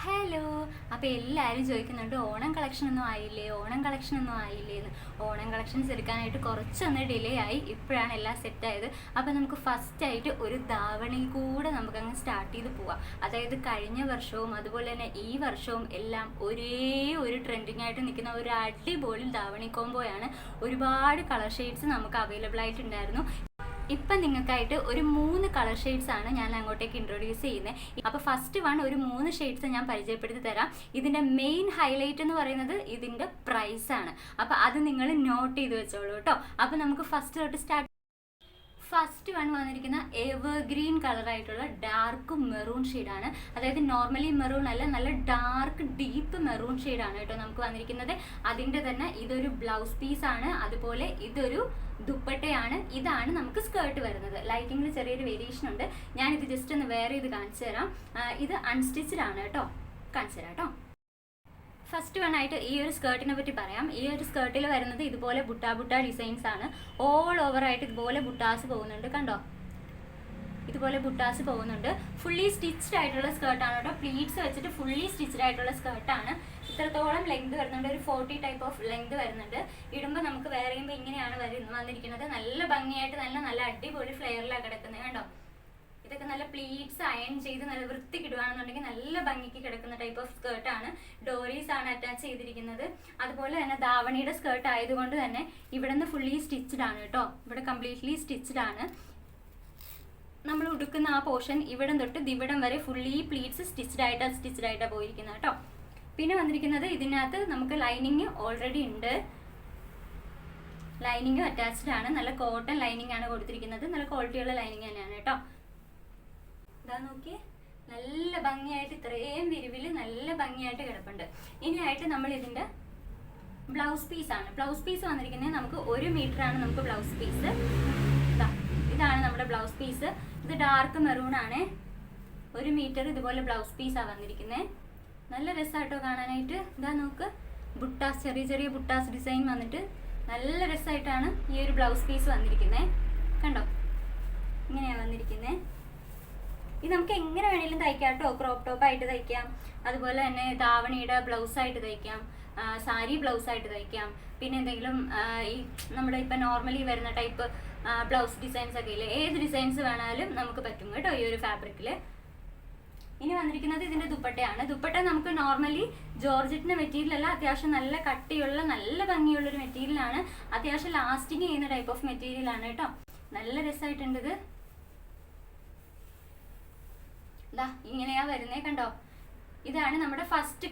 Hello. അപ്പോൾ എല്ലാവരും ചോദിക്കുന്നുണ്ട് ഓണം കളക്ഷൻ ഒന്നും ആയില്ലേ, ഓണം കളക്ഷൻ ഒന്നും ആയില്ലേ എന്ന്. ഓണം കളക്ഷൻസ് എടുക്കാനായിട്ട് കുറച്ചൊന്ന് ഡിലേ ആയി, ഇപ്പോഴാണ് എല്ലാം സെറ്റായത്. അപ്പോൾ നമുക്ക് ഫസ്റ്റായിട്ട് ഒരു ധാവണി കൂടെ നമുക്കങ്ങ് സ്റ്റാർട്ട് ചെയ്ത് പോവാം. അതായത് കഴിഞ്ഞ വർഷവും അതുപോലെ തന്നെ ഈ വർഷവും എല്ലാം ഒരേ ഒരു ട്രെൻഡിങ് ആയിട്ട് നിൽക്കുന്ന ഒരു അടിപൊളി ധാവണി കോംബോയാണ്. ഒരുപാട് കളർ ഷെയ്ഡ്സ് നമുക്ക് അവൈലബിൾ ആയിട്ടുണ്ടായിരുന്നു. ഇപ്പം നിങ്ങൾക്കായിട്ട് ഒരു 3 കളർ ഷെയ്ഡ്സ് ആണ് ഞാൻ അങ്ങോട്ടേക്ക് ഇൻട്രൊഡ്യൂസ് ചെയ്യുന്നത്. അപ്പോൾ ഫസ്റ്റ് വൺ ഒരു 3 ഷെയ്ഡ്സ് ഞാൻ പരിചയപ്പെടുത്തി തരാം. ഇതിൻ്റെ മെയിൻ ഹൈലൈറ്റ് എന്ന് പറയുന്നത് ഇതിൻ്റെ പ്രൈസാണ്. അപ്പോൾ അത് നിങ്ങൾ നോട്ട് ചെയ്ത് വെച്ചോളൂ കേട്ടോ. അപ്പോൾ നമുക്ക് ഫസ്റ്റ് തൊട്ട് സ്റ്റാർട്ട്. ഫസ്റ്റ് വൺ വന്നിരിക്കുന്ന എവർഗ്രീൻ കളറായിട്ടുള്ള ഡാർക്ക് മെറൂൺ ഷെയ്ഡാണ്. അതായത് നോർമലി മെറൂൺ അല്ല, നല്ല ഡാർക്ക് ഡീപ്പ് മെറൂൺ ഷെയ്ഡാണ് കേട്ടോ നമുക്ക് വന്നിരിക്കുന്നത്. അതിൻ്റെ തന്നെ ഇതൊരു ബ്ലൗസ് പീസാണ്, അതുപോലെ ഇതൊരു ദുപ്പട്ടയാണ്. ഇതാണ് നമുക്ക് സ്കേർട്ട് വരുന്നത്. ലൈറ്റിങ്ങിൽ ചെറിയൊരു വേരിയേഷൻ ഉണ്ട്, ഞാനിത് ജസ്റ്റ് ഒന്ന് വേറെ ഇത് കാണിച്ചു തരാം. ഇത് അൺസ്റ്റിച്ചഡ് ആണ് കേട്ടോ, കാണിച്ചു തരാം കേട്ടോ. ഫസ്റ്റ് വൺ ആയിട്ട് ഈ ഒരു സ്കേർട്ടിനെ പറ്റി പറയാം. ഈ ഒരു സ്കേർട്ടിൽ വരുന്നത് ഇതുപോലെ ബുട്ട ഡിസൈൻസ് ആണ്. ഓൾ ഓവർ ആയിട്ട് ഇതുപോലെ ബുട്ടാസ് പോകുന്നുണ്ട്, കണ്ടോ, ഇതുപോലെ ബുട്ടാസ് പോകുന്നുണ്ട്. ഫുള്ളി സ്റ്റിച്ച്ഡ് ആയിട്ടുള്ള സ്കേർട്ടാണ് കേട്ടോ. പ്ലീറ്റ്സ് വെച്ചിട്ട് ഫുള്ളി സ്റ്റിച്ച്ഡ് ആയിട്ടുള്ള സ്കേർട്ടാണ്. ഇത്രത്തോളം ലെങ്ത് വരുന്നുണ്ട്, ഒരു 40 ടൈപ്പ് ഓഫ് ലെങ്ത് വരുന്നുണ്ട്. ഇടുമ്പോൾ നമുക്ക് വേറെ ചെയ്യുമ്പോൾ ഇങ്ങനെയാണ് വന്നിരിക്കുന്നത്. നല്ല ഭംഗിയായിട്ട് നല്ല അടിപൊളി ഫ്ലെയറിലാണ് കിടക്കുന്നത്, കണ്ടോ. ഇതൊക്കെ നല്ല പ്ലീറ്റ്സ് അയൺ ചെയ്ത് നല്ല വൃത്തിക്ക് ഇടുകയാണെന്നുണ്ടെങ്കിൽ നല്ല ഭംഗിക്ക് കിടക്കുന്ന ടൈപ്പ് ഓഫ് സ്കേർട്ടാണ്. ഡോറീസ് ആണ് അറ്റാച്ച് ചെയ്തിരിക്കുന്നത്. അതുപോലെ തന്നെ ധാവണിയുടെ സ്കേർട്ട് ആയതുകൊണ്ട് തന്നെ ഇവിടെ നിന്ന് ഫുള്ളി സ്റ്റിച്ച്ഡ് ആണ് കേട്ടോ. ഇവിടെ കംപ്ലീറ്റ്ലി സ്റ്റിച്ച്ഡ് ആണ്. നമ്മൾ ഉടുക്കുന്ന ആ പോർഷൻ ഇവിടം തൊട്ട് ദിവിടം വരെ ഫുള്ളി പ്ലീറ്റ്സ് സ്റ്റിച്ച്ഡ് ആയിട്ടാണ് പോയിരിക്കുന്നത് കേട്ടോ. പിന്നെ വന്നിരിക്കുന്നത് ഇതിനകത്ത് നമുക്ക് ലൈനിങ് ഓൾറെഡി ഉണ്ട്, ലൈനിങ്ങും അറ്റാച്ച്ഡ് ആണ്. നല്ല കോട്ടൺ ലൈനിങ് ആണ് കൊടുത്തിരിക്കുന്നത്. നല്ല ക്വാളിറ്റിയുള്ള ലൈനിങ് തന്നെയാണ് കേട്ടോ. ഇതാ നോക്കിയേ, നല്ല ഭംഗിയായിട്ട് ഇത്രയും വിരിവിൽ നല്ല ഭംഗിയായിട്ട് കിടപ്പുണ്ട്. ഇനിയായിട്ട് നമ്മൾ ഇതിൻ്റെ ബ്ലൗസ് പീസാണ്. ബ്ലൗസ് പീസ് വന്നിരിക്കുന്നത് നമുക്ക് 1 മീറ്ററാണ് നമുക്ക് ബ്ലൗസ് പീസ്. ഇതാണ് നമ്മുടെ ബ്ലൗസ് പീസ്. ഇത് ഡാർക്ക് മെറൂൺ ആണ്. 1 മീറ്റർ ഇതുപോലെ ബ്ലൗസ് പീസാണ് വന്നിരിക്കുന്നത്. നല്ല രസമായിട്ടോ കാണാനായിട്ട്. ഇതാ നോക്ക്, ബുട്ടാസ്, ചെറിയ ബുട്ടാസ് ഡിസൈൻ വന്നിട്ട് നല്ല രസമായിട്ടാണ് ഈ ഒരു ബ്ലൗസ് പീസ് വന്നിരിക്കുന്നത്, കണ്ടോ. ഇങ്ങനെയാണ് വന്നിരിക്കുന്നത്. ഇത് നമുക്ക് എങ്ങനെ വേണമെങ്കിലും തയ്ക്കാം കേട്ടോ. ക്രോപ്പ് ടോപ്പ് ആയിട്ട് തയ്ക്കാം, അതുപോലെ തന്നെ ധാവണിയുടെ ബ്ലൗസ് ആയിട്ട് തയ്ക്കാം, സാരി ബ്ലൗസ് ആയിട്ട് തയ്ക്കാം. പിന്നെ എന്തെങ്കിലും ഈ നമ്മുടെ ഇപ്പം നോർമലി വരുന്ന ടൈപ്പ് ബ്ലൗസ് ഡിസൈൻസ് ഒക്കെ ഇല്ലേ, ഏത് ഡിസൈൻസ് വേണമാലും നമുക്ക് പറ്റും കേട്ടോ ഈ ഒരു ഫാബ്രിക്കിൽ. ഇനി വന്നിരിക്കുന്നത് ഇതിൻ്റെ ദുപ്പട്ടയാണ്. ദുപ്പട്ട നമുക്ക് നോർമലി ജോർജറ്റിൻ്റെ മെറ്റീരിയൽ അല്ല, അത്യാവശ്യം നല്ല കട്ടിയുള്ള നല്ല ഭംഗിയുള്ളൊരു മെറ്റീരിയലാണ്. അത്യാവശ്യം ലാസ്റ്റിങ് ചെയ്യുന്ന ടൈപ്പ് ഓഫ് മെറ്റീരിയലാണ് കേട്ടോ. നല്ല രസമായിട്ടുണ്ട് ഇത്. ഇതാ ഇങ്ങനെയാ വരുന്നേ, കണ്ടോ. ഇതാണ് നമ്മുടെ ഫസ്റ്റ്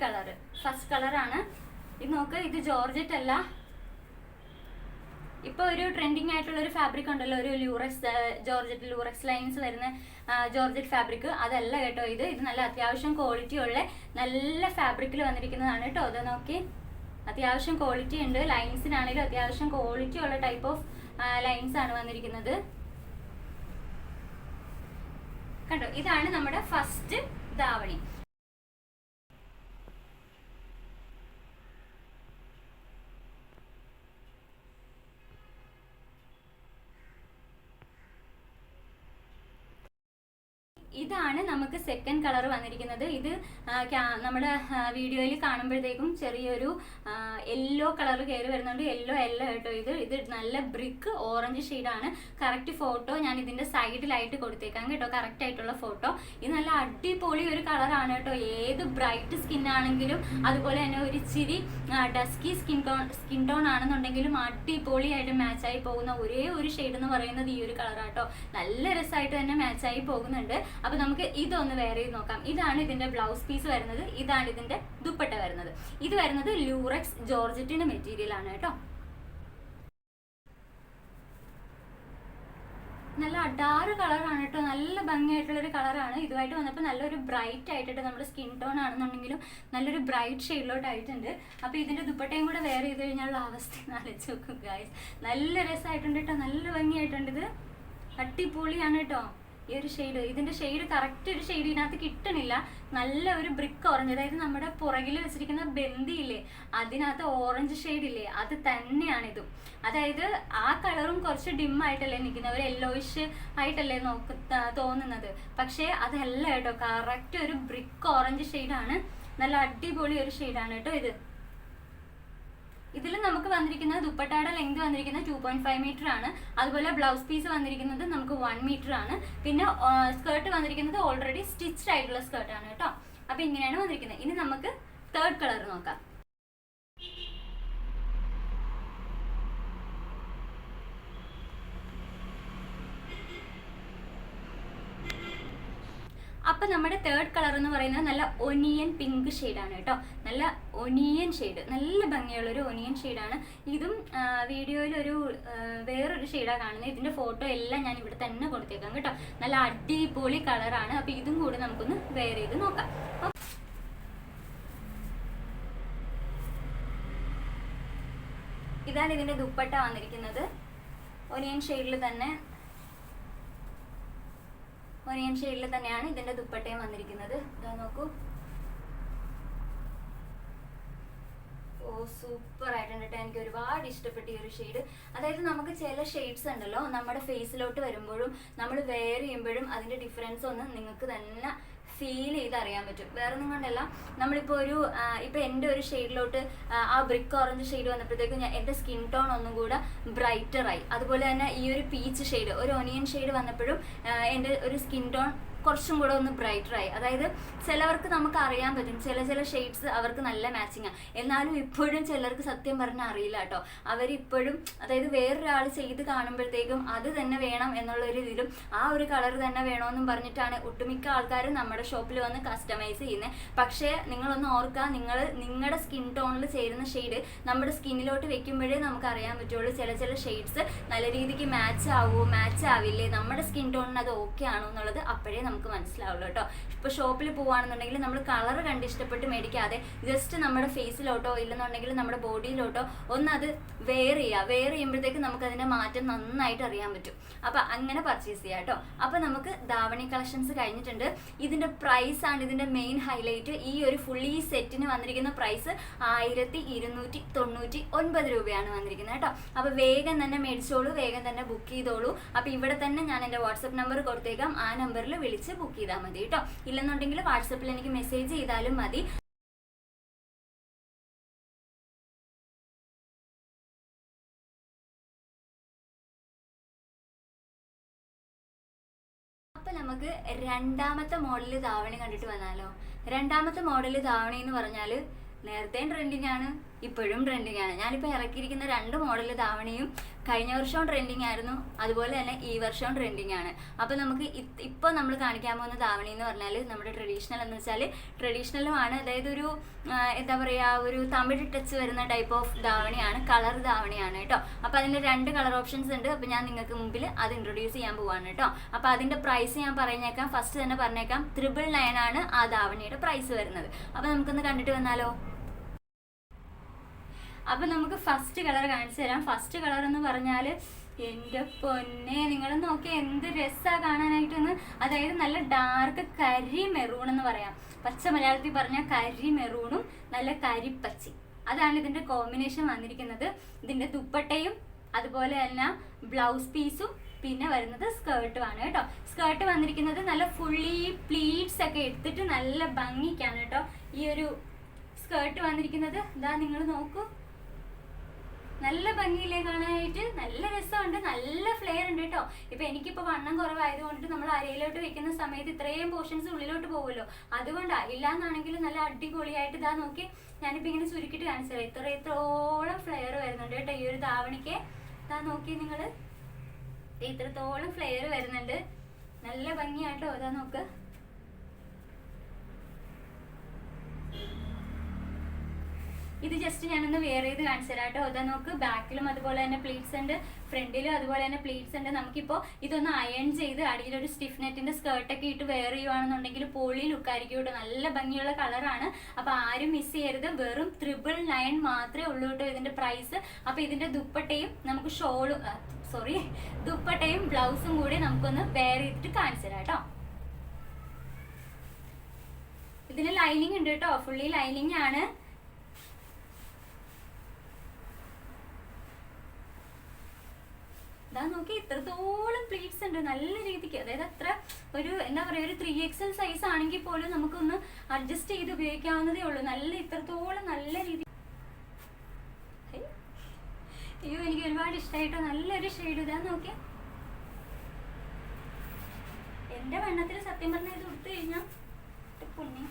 കളറാണ്. ഇത് നോക്ക്, ഇത് ജോർജറ്റ് അല്ല. ഇപ്പോൾ ഒരു ട്രെൻഡിങ് ആയിട്ടുള്ള ഒരു ഫാബ്രിക് ഉണ്ടല്ലോ, ഒരു ജോർജറ്റ് ലൂറക്സ് ലൈൻസ് വരുന്ന ജോർജറ്റ് ഫാബ്രിക്, അതല്ല കേട്ടോ ഇത്. ഇത് നല്ല അത്യാവശ്യം ക്വാളിറ്റി ഉള്ള നല്ല ഫാബ്രിക്കിൽ വന്നിരിക്കുന്നതാണ് കേട്ടോ. അത് നോക്കി, അത്യാവശ്യം ക്വാളിറ്റി ഉണ്ട്. ലൈൻസിനാണെങ്കിലും അത്യാവശ്യം ക്വാളിറ്റി ഉള്ള ടൈപ്പ് ഓഫ് ലൈൻസ് ആണ് വന്നിരിക്കുന്നത്, കണ്ടോ. ഇതാണ് നമ്മുടെ ഫസ്റ്റ് ധാവണി. ഇതാണ് നമുക്ക് സെക്കൻഡ് കളർ വന്നിരിക്കുന്നത്. ഇത് നമ്മുടെ വീഡിയോയിൽ കാണുമ്പോഴത്തേക്കും ചെറിയൊരു യെല്ലോ കളർ കയറി വരുന്നുണ്ട്. യെല്ലോ കേട്ടോ. ഇത് നല്ല ബ്രിക്ക് ഓറഞ്ച് ഷെയ്ഡാണ്. കറക്റ്റ് ഫോട്ടോ ഞാൻ ഇതിൻ്റെ സൈഡിലായിട്ട് കൊടുത്തേക്കാം കേട്ടോ, കറക്റ്റ് ആയിട്ടുള്ള ഫോട്ടോ. ഇത് നല്ല അടിപൊളി ഒരു കളറാണ് കേട്ടോ. ഏത് ബ്രൈറ്റ് സ്കിൻ ആണെങ്കിലും അതുപോലെ തന്നെ ഒരു ഇച്ചിരി ഡസ്കി സ്കിൻ ടോൺ ആണെന്നുണ്ടെങ്കിലും അടിപൊളിയായിട്ട് മാച്ചായി പോകുന്ന ഒരേ ഒരു ഷെയ്ഡ് എന്ന് പറയുന്നത് ഈ ഒരു കളറാട്ടോ. നല്ല രസമായിട്ട് തന്നെ മാച്ചായി പോകുന്നുണ്ട്. അപ്പോൾ നമുക്ക് ഇതൊന്ന് വേറെ നോക്കാം. ഇതാണ് ഇതിൻ്റെ ബ്ലൗസ് പീസ് വരുന്നത്. ഇതാണ് ഇതിൻ്റെ ദുപ്പട്ട വരുന്നത്. ഇത് വരുന്നത് ലൂറക്സ് ജോർജറ്റിൻ്റെ മെറ്റീരിയൽ ആണ് കേട്ടോ. നല്ല അഡാറ് കളറാണ് കേട്ടോ. നല്ല ഭംഗിയായിട്ടുള്ളൊരു കളറാണ്. ഇതുമായിട്ട് വന്നപ്പോൾ നല്ലൊരു ബ്രൈറ്റ് ആയിട്ടിട്ട് നമ്മുടെ സ്കിൻ ടോൺ ആണെന്നുണ്ടെങ്കിലും നല്ലൊരു ബ്രൈറ്റ് ഷെയ്ഡിലോട്ടായിട്ടുണ്ട്. അപ്പോൾ ഇതിൻ്റെ ദുപ്പട്ടയും കൂടെ വേറെ ചെയ്ത് കഴിഞ്ഞാലുള്ള അവസ്ഥ ആലോചിച്ച് നോക്കും ഗായ്സ്. നല്ല രസമായിട്ടുണ്ട് കേട്ടോ, നല്ല ഭംഗിയായിട്ടുണ്ട്. ഇത് അടിപൊളിയാണ് കേട്ടോ ഈ ഒരു ഷെയ്ഡ്. ഇതിൻ്റെ ഷെയ്ഡ് കറക്റ്റ് ഒരു ഷെയ്ഡ് ഇതിനകത്ത് കിട്ടണില്ല. നല്ല ഒരു ബ്രിക്ക് ഓറഞ്ച്, അതായത് നമ്മുടെ പുറകിൽ വെച്ചിരിക്കുന്ന ബന്ദിയില്ലേ അതിനകത്ത് ഓറഞ്ച് ഷെയ്ഡ് ഇല്ലേ, അത് തന്നെയാണിതും. അതായത് ആ കളറും കുറച്ച് ഡിം ആയിട്ടല്ലേ നിൽക്കുന്നത്, ഒരു യെല്ലോയിഷ് ആയിട്ടല്ലേ തോന്നുന്നത്. പക്ഷേ അതല്ല കേട്ടോ, കറക്റ്റ് ഒരു ബ്രിക്ക് ഓറഞ്ച് ഷെയ്ഡാണ്. നല്ല അടിപൊളി ഒരു ഷെയ്ഡാണ് കേട്ടോ ഇത്. ഇതിൽ നമുക്ക് വന്നിരിക്കുന്നത് ദുപ്പട്ടയുടെ ലെങ്ത് വന്നിരിക്കുന്നത് 2.5 മീറ്റർ ആണ്. അതുപോലെ ബ്ലൗസ് പീസ് വന്നിരിക്കുന്നത് നമുക്ക് 1 മീറ്റർ ആണ്. പിന്നെ സ്കേർട്ട് വന്നിരിക്കുന്നത് ഓൾറെഡി സ്റ്റിച്ച്ഡ് ആയിട്ടുള്ള സ്കേർട്ടാണ് കേട്ടോ. അപ്പോൾ ഇങ്ങനെയാണ് വന്നിരിക്കുന്നത്. ഇനി നമുക്ക് തേർഡ് കളർ നോക്കാം. അപ്പം നമ്മുടെ തേർഡ് കളർ എന്ന് പറയുന്നത് നല്ല ഒനിയൻ പിങ്ക് ഷെയ്ഡാണ് കേട്ടോ. നല്ല ഒനിയൻ ഷെയ്ഡ്, നല്ല ഭംഗിയുള്ളൊരു ഒനിയൻ ഷെയ്ഡാണ്. ഇതും വീഡിയോയിലൊരു വേറൊരു ഷെയ്ഡാണ് കാണുന്നത്. ഇതിൻ്റെ ഫോട്ടോ എല്ലാം ഞാൻ ഇവിടെ തന്നെ കൊടുത്തേക്കാം കേട്ടോ. നല്ല അടിപൊളി കളറാണ്. അപ്പോൾ ഇതും കൂടി നമുക്കൊന്ന് വെയർ ചെയ്ത് നോക്കാം. ഇതാണ് ഇതിൻ്റെ ദുപ്പട്ട വന്നിരിക്കുന്നത്. ഒനിയൻ ഷെയ്ഡിൽ തന്നെയാണ് ഇതിൻ്റെ ദുപ്പട്ടയും വന്നിരിക്കുന്നത്. ഇതാ നോക്കൂ. ഓ സൂപ്പർ ആയിട്ടുണ്ട് കേട്ടോ. എനിക്ക് ഒരുപാട് ഇഷ്ടപ്പെട്ട ഈ ഒരു ഷെയ്ഡ്. അതായത് നമുക്ക് ചില ഷെയ്ഡ്സ് ഉണ്ടല്ലോ നമ്മുടെ ഫേസിലോട്ട് വരുമ്പോഴും നമ്മൾ വെയർ ചെയ്യുമ്പോഴും അതിൻ്റെ ഡിഫറൻസ് ഒന്ന് നിങ്ങൾക്ക് തന്നെ ഫീൽ ചെയ്ത് അറിയാൻ പറ്റും. വേറെ ഒന്നും കൊണ്ടല്ല, നമ്മളിപ്പോൾ ഇപ്പോൾ എൻ്റെ ഒരു ഷെയ്ഡിലോട്ട് ആ ബ്രിക്ക് ഓറഞ്ച് ഷെയ്ഡ് വന്നപ്പോഴത്തേക്കും എൻ്റെ സ്കിൻ ടോൺ ഒന്നും കൂടെ ബ്രൈറ്ററായി. അതുപോലെ തന്നെ ഈ ഒരു പീച്ച് ഷെയ്ഡ്, ഒരു ഒനിയൻ ഷെയ്ഡ് വന്നപ്പോഴും എൻ്റെ ഒരു സ്കിൻ ടോൺ കുറച്ചും കൂടെ ഒന്ന് ബ്രൈറ്ററായി. അതായത് ചിലവർക്ക് നമുക്ക് അറിയാൻ പറ്റും ചില ഷെയ്ഡ്സ് അവർക്ക് നല്ല മാച്ചിങ്ങാണ്. എന്നാലും ഇപ്പോഴും ചിലർക്ക് സത്യം പറഞ്ഞാൽ അറിയില്ല കേട്ടോ. അവരിപ്പോഴും അതായത് വേറൊരാൾ ചെയ്ത് കാണുമ്പോഴത്തേക്കും അത് തന്നെ വേണം എന്നുള്ളൊരു ഇതിലും ആ ഒരു കളർ തന്നെ വേണമെന്നും പറഞ്ഞിട്ടാണ് ഒട്ടുമിക്ക ആൾക്കാരും നമ്മുടെ ഷോപ്പിൽ വന്ന് കസ്റ്റമൈസ് ചെയ്യുന്നത്. പക്ഷേ നിങ്ങളൊന്ന് ഓർക്കുക, നിങ്ങളുടെ സ്കിൻ ടോണിൽ ചേരുന്ന ഷെയ്ഡ് നമ്മുടെ സ്കിന്നിലോട്ട് വെക്കുമ്പോഴേ നമുക്ക് അറിയാൻ പറ്റുള്ളൂ. ചില ഷെയ്ഡ്സ് നല്ല രീതിക്ക് മാച്ച് ആവില്ലേ, നമ്മുടെ സ്കിൻ ടോണിന് അത് ഓക്കെ ആണോ എന്നുള്ളത് അപ്പോഴേ നമുക്ക് മനസ്സിലാവുള്ളൂ കേട്ടോ. ഇപ്പോൾ ഷോപ്പിൽ പോവുകയാണെന്നുണ്ടെങ്കിൽ നമ്മൾ കളർ കണ്ട് ഇഷ്ടപ്പെട്ട് മേടിക്കാതെ ജസ്റ്റ് നമ്മുടെ ഫേസിലോട്ടോ ഇല്ലെന്നുണ്ടെങ്കിൽ നമ്മുടെ ബോഡിയിലോട്ടോ അത് വെയർ ചെയ്യുമ്പോഴത്തേക്ക് നമുക്ക് അതിൻ്റെ മാറ്റം നന്നായിട്ട് അറിയാൻ പറ്റും. അപ്പോൾ അങ്ങനെ പർച്ചേസ് ചെയ്യാം കേട്ടോ. അപ്പോൾ നമുക്ക് ധാവണി കളക്ഷൻസ് കഴിഞ്ഞിട്ടുണ്ട്. ഇതിൻ്റെ പ്രൈസാണ് ഇതിൻ്റെ മെയിൻ ഹൈലൈറ്റ്. ഈ ഒരു ഫുള്ളി സെറ്റിന് വന്നിരിക്കുന്ന പ്രൈസ് 1299 രൂപയാണ് വന്നിരിക്കുന്നത് കേട്ടോ. അപ്പോൾ വേഗം തന്നെ മേടിച്ചോളൂ, വേഗം തന്നെ ബുക്ക് ചെയ്തോളൂ. അപ്പോൾ ഇവിടെ തന്നെ ഞാൻ എൻ്റെ വാട്സപ്പ് നമ്പർ കൊടുത്തേക്കാം. ആ നമ്പറിൽ വിളിച്ച് ബുക്ക് ചെയ്താൽ മതി കേട്ടോ. ഇല്ലെന്നുണ്ടെങ്കിൽ വാട്സപ്പിൽ എനിക്ക് മെസ്സേജ് ചെയ്താലും മതി. അപ്പം നമുക്ക് രണ്ടാമത്തെ മോഡൽ ധാവണി കണ്ടിട്ട് വന്നാലോ. രണ്ടാമത്തെ മോഡൽ ധാവണി എന്ന് പറഞ്ഞാൽ നേരത്തെയും ട്രെൻഡിങ് ആണ്, ഇപ്പോഴും ട്രെൻഡിങ് ആണ്. ഞാനിപ്പോൾ ഇറക്കിയിരിക്കുന്ന 2 മോഡൽ ധാവണിയും കഴിഞ്ഞ വർഷവും ട്രെൻഡിങ് ആയിരുന്നു, അതുപോലെ തന്നെ ഈ വർഷവും ട്രെൻഡിങ് ആണ്. അപ്പോൾ നമുക്ക് ഇപ്പോൾ നമ്മൾ കാണിക്കാൻ പോകുന്ന ധാവണി എന്ന് പറഞ്ഞാൽ നമ്മുടെ ട്രഡീഷണൽ എന്ന് വെച്ചാൽ ട്രഡീഷണലുമാണ്. അതായത് ഒരു എന്താ പറയുക, ഒരു തമിഴ് ടച്ച് വരുന്ന ടൈപ്പ് ഓഫ് ധാവണിയാണ്, കളർ ധാവണിയാണ് കേട്ടോ. അപ്പോൾ അതിൻ്റെ 2 കളർ ഓപ്ഷൻസ് ഉണ്ട്. അപ്പോൾ ഞാൻ നിങ്ങൾക്ക് മുമ്പിൽ അത് ഇൻട്രൊഡ്യൂസ് ചെയ്യാൻ പോവാണ് കേട്ടോ. അപ്പോൾ അതിൻ്റെ പ്രൈസ് ഞാൻ പറഞ്ഞേക്കാം, ഫസ്റ്റ് തന്നെ പറഞ്ഞേക്കാം. 999 ആണ് ആ ധാവണിയുടെ പ്രൈസ് വരുന്നത്. അപ്പോൾ നമുക്കൊന്ന് കണ്ടിട്ട് വന്നാലോ. അപ്പം നമുക്ക് ഫസ്റ്റ് കളർ കാണിച്ചു തരാം. ഫസ്റ്റ് കളർ എന്ന് പറഞ്ഞാൽ എൻ്റെ പൊന്നെ, നിങ്ങൾ നോക്കിയാൽ എന്ത് രസമാണ് കാണാനായിട്ടൊന്ന്. അതായത് നല്ല ഡാർക്ക് കരി മെറൂൺ എന്ന് പറയാം. പച്ച മലയാളത്തിൽ പറഞ്ഞാൽ കരി മെറൂണും നല്ല കരിപ്പച്ചി, അതാണ് ഇതിൻ്റെ കോമ്പിനേഷൻ വന്നിരിക്കുന്നത്. ഇതിൻ്റെ ദുപ്പട്ടയും അതുപോലെ തന്നെ ബ്ലൗസ് പീസും പിന്നെ വരുന്നത് സ്കേർട്ടുമാണ് കേട്ടോ. സ്കേർട്ട് വന്നിരിക്കുന്നത് നല്ല ഫുള്ളി പ്ലീറ്റ്സ് ഒക്കെ എടുത്തിട്ട് നല്ല ഭംഗിക്കാണ് കേട്ടോ ഈ ഒരു സ്കേർട്ട് വന്നിരിക്കുന്നത്. ഇതാ നിങ്ങൾ നോക്കൂ, നല്ല ഭംഗിയില്ലേ കാണാനായിട്ട്, നല്ല രസമുണ്ട്, നല്ല ഫ്ലെയർ ഉണ്ട് കേട്ടോ. ഇപ്പം എനിക്കിപ്പോൾ വണ്ണം കുറവായതുകൊണ്ട് നമ്മൾ അരയിലോട്ട് വെക്കുന്ന സമയത്ത് ഇത്രയും പോർഷൻസ് ഉള്ളിലോട്ട് പോകുമല്ലോ, അതുകൊണ്ടാണ്. ഇല്ലാന്നാണെങ്കിൽ നല്ല അടിപൊളിയായിട്ട് ഇതാ നോക്കി, ഞാനിപ്പോൾ ഇങ്ങനെ ചുരുക്കിയിട്ട് കാണിച്ചു തരാം. ഇത്രത്തോളം ഫ്ലെയർ വരുന്നുണ്ട് കേട്ടോ ഈ ഒരു ധാവണിക്ക്. ഇതാ നോക്കി നിങ്ങൾ, ഇത്രത്തോളം ഫ്ലെയർ വരുന്നുണ്ട്, നല്ല ഭംഗിയാട്ടോ. ഇതാ നോക്ക്, ഇത് ജസ്റ്റ് ഞാനൊന്ന് വെയർ ചെയ്ത് കാണിച്ചു തരാം കേട്ടോ. ഇതാ നോക്ക്, ബാക്കിലും അതുപോലെ തന്നെ പ്ലീറ്റ്സ് ഉണ്ട്, ഫ്രണ്ടിലും അതുപോലെ തന്നെ പ്ലീറ്റ്സ് ഉണ്ട്. നമുക്കിപ്പോൾ ഇതൊന്ന് അയൺ ചെയ്ത് അടിയിലൊരു സ്റ്റിഫ് നെറ്റിൻ്റെ സ്കേർട്ടൊക്കെ ഇട്ട് വെയർ ചെയ്യുവാണെന്നുണ്ടെങ്കിൽ പൊളി ലുക്കായിരിക്കും കേട്ടോ. നല്ല ഭംഗിയുള്ള കളറാണ്. അപ്പോൾ ആരും മിസ് ചെയ്യരുത്. വെറും 999 മാത്രമേ ഉള്ളൂ കേട്ടോ ഇതിൻ്റെ പ്രൈസ്. അപ്പോൾ ഇതിൻ്റെ ദുപ്പട്ടയും നമുക്ക് ദുപ്പട്ടയും ബ്ലൗസും കൂടി നമുക്കൊന്ന് വെയർ ചെയ്തിട്ട് കാണിച്ചു തരാം കേട്ടോ. ഇതിന് ലൈനിങ് ഉണ്ട് കേട്ടോ, ഫുള്ളി ലൈനിങ് ആണ്. ഇതാ നോക്കി ഇത്രത്തോളം പ്ലീറ്റ്സ് ഉണ്ട് നല്ല രീതിക്ക്. അതായത് അത്ര ഒരു എന്താ പറയുക, ഒരു 3XL സൈസ് ആണെങ്കിൽ പോലും നമുക്കൊന്ന് അഡ്ജസ്റ്റ് ചെയ്ത് ഉപയോഗിക്കാവുന്നതേ ഉള്ളൂ. നല്ല ഇത്രത്തോളം നല്ല രീതി. അയ്യോ എനിക്ക് ഒരുപാട് ഇഷ്ടമായിട്ടോ, നല്ലൊരു ഷെയ്ഡ്. ഇതാ നോക്കിയാ എൻ്റെ വണ്ണത്തിൽ സത്യം പറഞ്ഞാൽ ഇത് കൊടുത്തു കഴിഞ്ഞാൽ പൊന്നി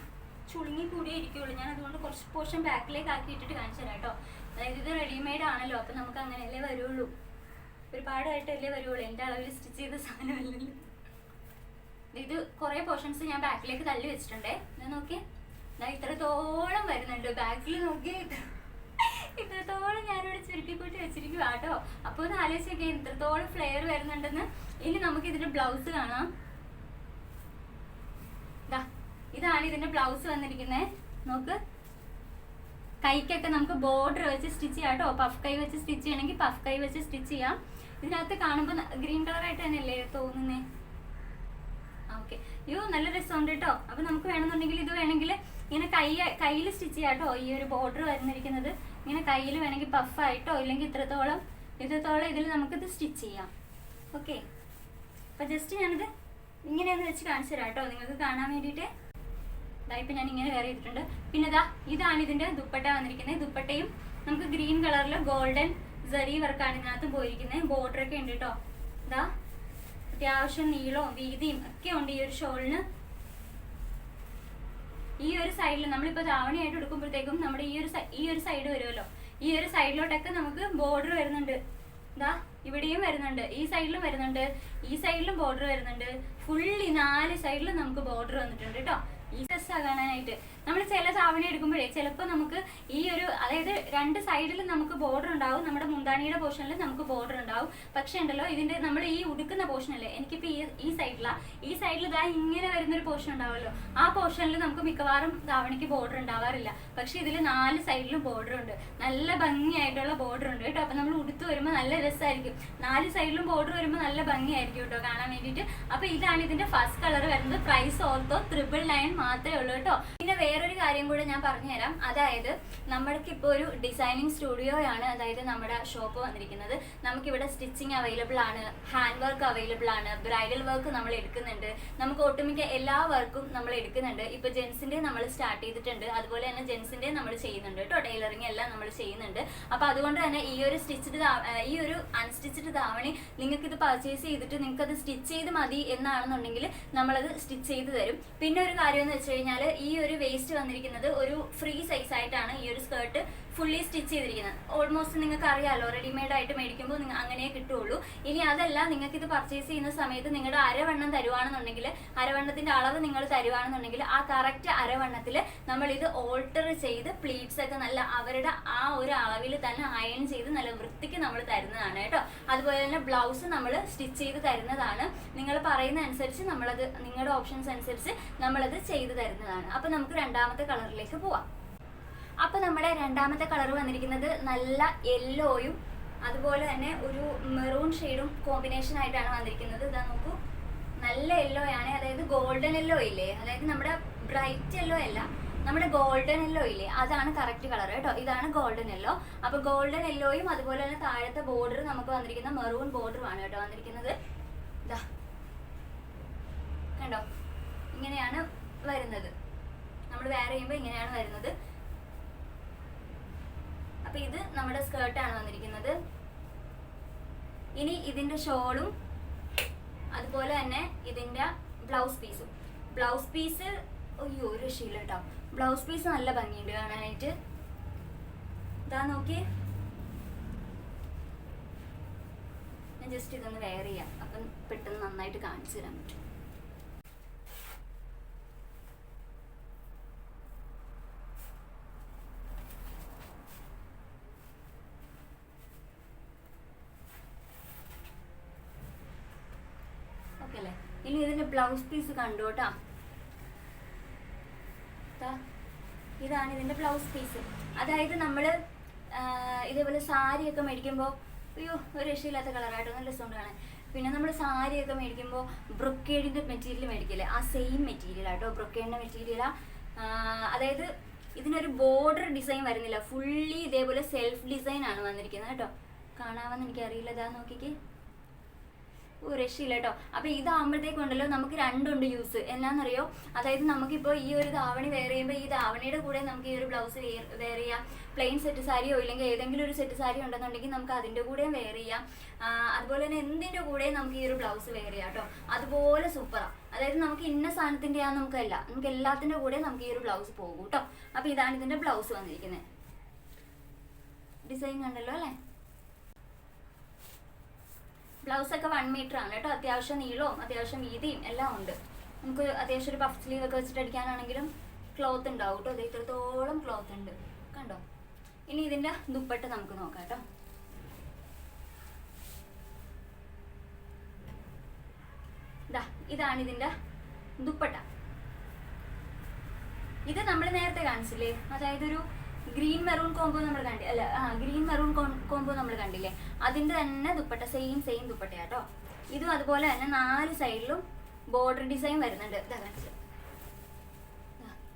ചുളുങ്ങി കൂടിയേ ഇരിക്കുള്ളൂ. ഞാൻ അതുകൊണ്ട് കുറച്ച് പോർഷൻ ബാക്കിലേക്ക് ആക്കി ഇട്ടിട്ട് കാണിച്ചു തരാം കേട്ടോ. അതായത് ഇത് റെഡിമെയ്ഡ് ആണല്ലോ, അപ്പം നമുക്ക് അങ്ങനെയല്ലേ വരുള്ളൂ, ഒരുപാടായിട്ടല്ലേ വരുള്ളൂ. എൻ്റെ അളവിൽ സ്റ്റിച്ച് ചെയ്ത സാധനമല്ലല്ലോ ഇത്. കുറേ പോർഷൻസ് ഞാൻ ബാക്കിലേക്ക് തള്ളി വെച്ചിട്ടുണ്ടേ. ഞാൻ നോക്കിയേ ഇത്രത്തോളം വരുന്നുണ്ട് ബാക്കിൽ. നോക്കിയേ ഇത്രത്തോളം ഞാനിവിടെ ചുരുക്കിക്കൂട്ടി വെച്ചിരിക്കും കേട്ടോ. അപ്പോൾ ഒന്ന് ആലോചിച്ച് നോക്കിയാൽ ഇത്രത്തോളം ഫ്ലെയർ വരുന്നുണ്ടെന്ന്. ഇനി നമുക്ക് ഇതിന്റെ ബ്ലൗസ് കാണാം. ഇതാണ് ഇതിന്റെ ബ്ലൗസ് വന്നിരിക്കുന്നത്. നോക്ക്, കൈക്കൊക്കെ നമുക്ക് ബോർഡർ വെച്ച് സ്റ്റിച്ച് ചെയ്യാം കേട്ടോ. പഫ് കൈ വെച്ച് സ്റ്റിച്ച് ചെയ്യണമെങ്കിൽ പഫ് കൈ വെച്ച് സ്റ്റിച്ച് ചെയ്യാം. ഇതിനകത്ത് കാണുമ്പോൾ ഗ്രീൻ കളറായിട്ട് തന്നെയല്ലേ തോന്നുന്നേ? ഓക്കെ, അയ്യോ നല്ല രസമുണ്ട് കേട്ടോ. അപ്പം നമുക്ക് വേണമെന്നുണ്ടെങ്കിൽ ഇത് വേണമെങ്കിൽ ഇങ്ങനെ കയ്യിൽ സ്റ്റിച്ച് ചെയ്യാം കേട്ടോ. ഈ ഒരു ബോർഡർ വരുന്നിരിക്കുന്നത് ഇങ്ങനെ കയ്യിൽ വേണമെങ്കിൽ പഫായിട്ടോ ഇല്ലെങ്കിൽ ഇത്രത്തോളം ഇതിൽ നമുക്കിത് സ്റ്റിച്ച് ചെയ്യാം. ഓക്കെ, അപ്പം ജസ്റ്റ് ഞാനിത് ഇങ്ങനെയൊന്ന് വെച്ച് കാണിച്ചു തരാം കേട്ടോ നിങ്ങൾക്ക് കാണാൻ വേണ്ടിയിട്ട്. ഇപ്പം ഞാൻ ഇങ്ങനെ വേറെ ചെയ്തിട്ടുണ്ട്. പിന്നെ ഇതാണ് ഇതിൻ്റെ ദുപ്പട്ട വന്നിരിക്കുന്നത്. ദുപ്പട്ടയും നമുക്ക് ഗ്രീൻ കളറിൽ ഗോൾഡൻ സരി വർക്കാണ് ഇതിനകത്ത് പോയിരിക്കുന്നത്. ബോർഡറൊക്കെ ഉണ്ട് കേട്ടോ. അത്യാവശ്യം നീളവും വീതിയും ഒക്കെ ഉണ്ട് ഈ ഒരു ഷോളിന്. ഈ ഒരു സൈഡിൽ നമ്മളിപ്പോൾ ധാവണിയായിട്ട് എടുക്കുമ്പോഴത്തേക്കും നമ്മുടെ ഈ ഒരു സൈഡ് വരുമല്ലോ, ഈ ഒരു സൈഡിലോട്ടൊക്കെ നമുക്ക് ബോർഡർ വരുന്നുണ്ട്. ഇവിടെയും വരുന്നുണ്ട്, ഈ സൈഡിലും വരുന്നുണ്ട്, ഈ സൈഡിലും ബോർഡർ വരുന്നുണ്ട്. ഫുള്ളി 4 സൈഡിലും നമുക്ക് ബോർഡർ വന്നിട്ടുണ്ട് കേട്ടോ. ഈ ഡ്രസ്സാണ് കാണാനായിട്ട്. നമ്മൾ ചില ധാവണി എടുക്കുമ്പോഴേ ചിലപ്പോൾ നമുക്ക് ഈ ഒരു അതായത് 2 സൈഡിലും നമുക്ക് ബോർഡർ ഉണ്ടാവും. നമ്മുടെ മുന്താണിയുടെ പോർഷനിൽ നമുക്ക് ബോർഡർ ഉണ്ടാവും. പക്ഷേ ഉണ്ടല്ലോ ഇതിൻ്റെ നമ്മൾ ഈ ഉടുക്കുന്ന പോർഷനല്ലേ, എനിക്കിപ്പോൾ ഈ സൈഡിൽ ഇങ്ങനെ വരുന്നൊരു പോർഷൻ ഉണ്ടാവുമല്ലോ, ആ പോർഷനിൽ നമുക്ക് മിക്കവാറും ധാവണിക്ക് ബോർഡർ ഉണ്ടാവാറില്ല. പക്ഷേ ഇതിൽ 4 സൈഡിലും ബോർഡർ ഉണ്ട്. നല്ല ഭംഗിയായിട്ടുള്ള ബോർഡർ ഉണ്ട് കേട്ടോ. അപ്പം നമ്മൾ ഉടുത്ത് വരുമ്പോൾ നല്ല രസമായിരിക്കും. 4 സൈഡിലും ബോർഡർ വരുമ്പോൾ നല്ല ഭംഗിയായിരിക്കും കേട്ടോ കാണാൻ വേണ്ടിയിട്ട്. അപ്പോൾ ഇതാണ് ഇതിൻ്റെ ഫസ്റ്റ് കളർ വരുന്നത്. പ്രൈസ് ഓർത്തോ 999 മാത്രമേ ഉള്ളൂ കേട്ടോ. പിന്നെ വേറൊരു കാര്യം കൂടെ ഞാൻ പറഞ്ഞുതരാം. അതായത് നമ്മൾക്കിപ്പോൾ ഒരു ഡിസൈനിങ് സ്റ്റുഡിയോയാണ്, അതായത് നമ്മുടെ ഷോപ്പ് വന്നിരിക്കുന്നത്. നമുക്കിവിടെ സ്റ്റിച്ചിങ് അവൈലബിൾ ആണ്, ഹാൻഡ് വർക്ക് അവൈലബിൾ ആണ്, ബ്രൈഡൽ വർക്ക് നമ്മൾ എടുക്കുന്നുണ്ട്, നമുക്ക് ഒട്ടുമിക്ക എല്ലാ വർക്കും നമ്മൾ എടുക്കുന്നുണ്ട്. ഇപ്പോൾ ജെൻസിൻ്റെ നമ്മൾ സ്റ്റാർട്ട് ചെയ്തിട്ടുണ്ട്, അതുപോലെ തന്നെ ജെൻസിൻ്റെ നമ്മൾ ചെയ്യുന്നുണ്ട് കേട്ടോ. ടൈലറിങ് എല്ലാം നമ്മൾ ചെയ്യുന്നുണ്ട്. അപ്പോൾ അതുകൊണ്ട് തന്നെ ഈ ഒരു അൺസ്റ്റിച്ച്ഡ് ധാവണി നിങ്ങൾക്കിത് പർച്ചേസ് ചെയ്തിട്ട് നിങ്ങൾക്കത് സ്റ്റിച്ച് ചെയ്ത് മതി എന്നാണെന്നുണ്ടെങ്കിൽ നമ്മളത് സ്റ്റിച്ച് ചെയ്ത് തരും. പിന്നെ ഒരു കാര്യം എന്ന് വെച്ച് കഴിഞ്ഞാൽ ഈ ഒരു വേസ്റ്റ് വന്നിരിക്കുന്നത് ഒരു ഫ്രീ സൈസ് ആയിട്ടാണ് ഈ ഒരു സ്കേർട്ട് ഫുള്ളി സ്റ്റിച്ച് ചെയ്തിരിക്കുന്നത്. ഓൾമോസ്റ്റ് നിങ്ങൾക്ക് അറിയാമല്ലോ, റെഡിമെയ്ഡ് ആയിട്ട് മേടിക്കുമ്പോൾ നിങ്ങൾ അങ്ങനെ കിട്ടുള്ളൂ. ഇനി അതല്ല, നിങ്ങൾക്ക് ഇത് പർച്ചേസ് ചെയ്യുന്ന സമയത്ത് നിങ്ങളുടെ അരവണ്ണം തരുവാണെന്നുണ്ടെങ്കിൽ, അരവണ്ണത്തിൻ്റെ അളവ് നിങ്ങൾ തരുവാണെന്നുണ്ടെങ്കിൽ ആ കറക്റ്റ് അരവണ്ണത്തിൽ നമ്മളിത് ഓൾട്ടർ ചെയ്ത് പ്ലീറ്റ്സ് ഒക്കെ നല്ല അവരുടെ ആ ഒരു അളവിൽ തന്നെ അയൺ ചെയ്ത് നല്ല വൃത്തിക്ക് നമ്മൾ തരുന്നതാണ് കേട്ടോ. അതുപോലെ തന്നെ ബ്ലൗസ് നമ്മൾ സ്റ്റിച്ച് ചെയ്ത് തരുന്നതാണ്. നിങ്ങൾ പറയുന്ന അനുസരിച്ച് നമ്മളത് നിങ്ങളുടെ ഓപ്ഷൻസ് അനുസരിച്ച് നമ്മളത് ചെയ്ത് തരുന്നതാണ്. അപ്പം നമുക്ക് രണ്ടാമത്തെ കളറിലേക്ക് പോവാം. അപ്പോൾ നമ്മുടെ രണ്ടാമത്തെ കളർ വന്നിരിക്കുന്നത് നല്ല യെല്ലോയും അതുപോലെ തന്നെ ഒരു മെറൂൺ ഷെയ്ഡും കോമ്പിനേഷൻ ആയിട്ടാണ് വന്നിരിക്കുന്നത്. ഇതാ നോക്കൂ, നല്ല യെല്ലോ ആണ്. അതായത് ഗോൾഡൻ യെല്ലോ ഇല്ലേ, അതായത് നമ്മുടെ ബ്രൈറ്റ് യെല്ലോ അല്ല, നമ്മുടെ ഗോൾഡൻ യെല്ലോ ഇല്ലേ, അതാണ് കറക്റ്റ് കളർ കേട്ടോ. ഇതാണ് ഗോൾഡൻ യെല്ലോ. അപ്പോൾ ഗോൾഡൻ യെല്ലോയും അതുപോലെ തന്നെ താഴത്തെ ബോർഡർ നമുക്ക് വന്നിരിക്കുന്ന മെറൂൺ ബോർഡറുമാണ് കേട്ടോ വന്നിരിക്കുന്നത്. ഇതാ കണ്ടോ, ഇങ്ങനെയാണ് വരുന്നത്. നമ്മൾ വെയർ ചെയ്യുമ്പോൾ ഇങ്ങനെയാണ് വരുന്നത്. അപ്പോൾ ഇത് നമ്മുടെ സ്കേർട്ടാണ് വന്നിരിക്കുന്നത്. ഇനി ഇതിൻ്റെ ഷോളും അതുപോലെ തന്നെ ഇതിൻ്റെ ബ്ലൗസ് പീസ് അയ്യോ ഒരു രക്ഷയില്ല കേട്ടോ. ബ്ലൗസ് പീസ് നല്ല ഭംഗിയുണ്ട് കാണാനായിട്ട്. ഇതാ നോക്കിയേ, ഞാൻ ജസ്റ്റ് ഇതൊന്ന് വെയർ ചെയ്യാം, അപ്പം പെട്ടെന്ന് നന്നായിട്ട് കാണിച്ചു തരാൻ പറ്റും. ഇനി ഇതിന്റെ ബ്ലൗസ് പീസ് കണ്ടു കേട്ടോ. ഇതാണ് ഇതിന്റെ ബ്ലൗസ് പീസ്. അതായത് നമ്മൾ ഇതേപോലെ സാരിയൊക്കെ മേടിക്കുമ്പോൾ അയ്യോ ഒരു രക്ഷയില്ലാത്ത കളറായിട്ടോ, നല്ല രസമുണ്ട് കാണാൻ. പിന്നെ നമ്മൾ സാരിയൊക്കെ മേടിക്കുമ്പോൾ ബ്രൊക്കേഡിന്റെ മെറ്റീരിയൽ മേടിക്കില്ലേ, ആ സെയിം മെറ്റീരിയൽ ആട്ടോ, ബ്രൊക്കേഡിന്റെ മെറ്റീരിയലാ. അതായത് ഇതിനൊരു ബോർഡർ ഡിസൈൻ വരുന്നില്ല, ഫുള്ളി ഇതേപോലെ സെൽഫ് ഡിസൈൻ ആണ് വന്നിരിക്കുന്നത് കേട്ടോ. കാണാമെന്ന് എനിക്കറിയില്ല. ഇതാ നോക്കിക്കേ, രക്ഷയില്ല കേട്ടോ. അപ്പൊ ഇതാകുമ്പോഴത്തേക്കുണ്ടല്ലോ നമുക്ക് രണ്ടുണ്ട് യൂസ്. എന്നാന്നറിയോ, അതായത് നമുക്കിപ്പോൾ ഈ ഒരു ധാവണി വെയർ ചെയ്യുമ്പോൾ ഈ ധാവണിയുടെ കൂടെ നമുക്ക് ഈ ഒരു ബ്ലൗസ് വെയർ ചെയ്യാം. പ്ലെയിൻ സെറ്റ് സാരിയോ ഇല്ലെങ്കിൽ ഏതെങ്കിലും ഒരു സെറ്റ് സാരി ഉണ്ടെന്നുണ്ടെങ്കിൽ നമുക്ക് അതിൻ്റെ കൂടെയും വെയർ ചെയ്യാം. അതുപോലെ തന്നെ എന്തിൻ്റെ കൂടെയും നമുക്ക് ഈ ഒരു ബ്ലൗസ് വെയർ ചെയ്യാം കേട്ടോ. അതുപോലെ സൂപ്പറാണ്. അതായത് നമുക്ക് ഇന്ന സാധനത്തിൻ്റെ ആ നമുക്കല്ല, നമുക്ക് എല്ലാത്തിൻ്റെ കൂടെ നമുക്ക് ഈ ഒരു ബ്ലൗസ് പോകും കേട്ടോ. അപ്പോൾ ഇതാണ് ഇതിൻ്റെ ബ്ലൗസ് വന്നിരിക്കുന്നത്. ഡിസൈൻ കണ്ടല്ലോ അല്ലേ. ബ്ലൗസൊക്കെ 1 മീറ്റർ ആണ് കേട്ടോ. അത്യാവശ്യം നീളവും അത്യാവശ്യം വീതിയും എല്ലാം ഉണ്ട്. നമുക്ക് അത്യാവശ്യം ഒരു പഫ് സ്ലീവ് ഒക്കെ വെച്ചിട്ട് അടിക്കാനാണെങ്കിലും ക്ലോത്ത് ഉണ്ടാവും കേട്ടോ. അത് ഇത്രത്തോളം ക്ലോത്ത് ഉണ്ട് കണ്ടോ. ഇനി ഇതിൻ്റെ ദുപ്പട്ട നമുക്ക് നോക്കാം കേട്ടോ. ഇതാണ് ഇതിൻ്റെ ദുപ്പട്ട. ഇത് നമ്മൾ നേരത്തെ കാണിച്ചില്ലേ, അതായത് ഒരു ഗ്രീൻ മെറൂൺ കോംബോ നമ്മൾ കണ്ടില്ല, ഗ്രീൻ മെറൂൺ കോംബോ നമ്മൾ കണ്ടില്ലേ, അതിൻ്റെ തന്നെ ദുപ്പട്ട സെയിം ദുപ്പട്ടയാട്ടോ. ഇതും അതുപോലെ തന്നെ 4 സൈഡിലും ബോർഡർ ഡിസൈൻ വരുന്നുണ്ട്. ഇതാ കാണിച്ചത്,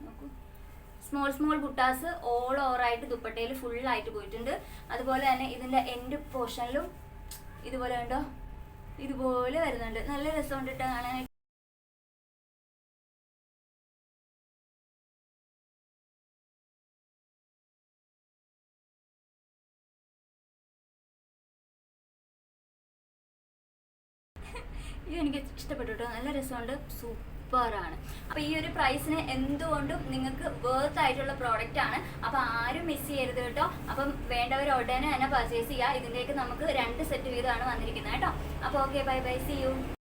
നോക്കൂ. സ്മോൾ ബുട്ടാസ് ഓൾ ഓവറായിട്ട് ദുപ്പട്ടയിൽ ഫുള്ളായിട്ട് പോയിട്ടുണ്ട്. അതുപോലെ തന്നെ ഇതിൻ്റെ എൻഡ് പോർഷനിലും ഇതുപോലെ ഉണ്ടോ, ഇതുപോലെ വരുന്നുണ്ട്. നല്ല രസമുണ്ട് കേട്ടോ കാണാനായിട്ട്. ഇത് എനിക്ക് ഇഷ്ടപ്പെട്ടു കേട്ടോ, നല്ല രസമുണ്ട്, സൂപ്പറാണ്. അപ്പോൾ ഈ ഒരു പ്രൈസിന് എന്തുകൊണ്ടും നിങ്ങൾക്ക് വർത്ത് ആയിട്ടുള്ള പ്രോഡക്റ്റ് ആണ്. അപ്പോൾ ആരും മിസ് ചെയ്യരുത് കേട്ടോ. അപ്പം വേണ്ടവർ ഉടനെ തന്നെ പർച്ചേസ് ചെയ്യുക. ഇതിൻ്റെയൊക്കെ നമുക്ക് 2 സെറ്റ് വീതമാണ് വന്നിരിക്കുന്നത് കേട്ടോ. അപ്പോൾ ഓക്കെ, ബൈ, സീ യു.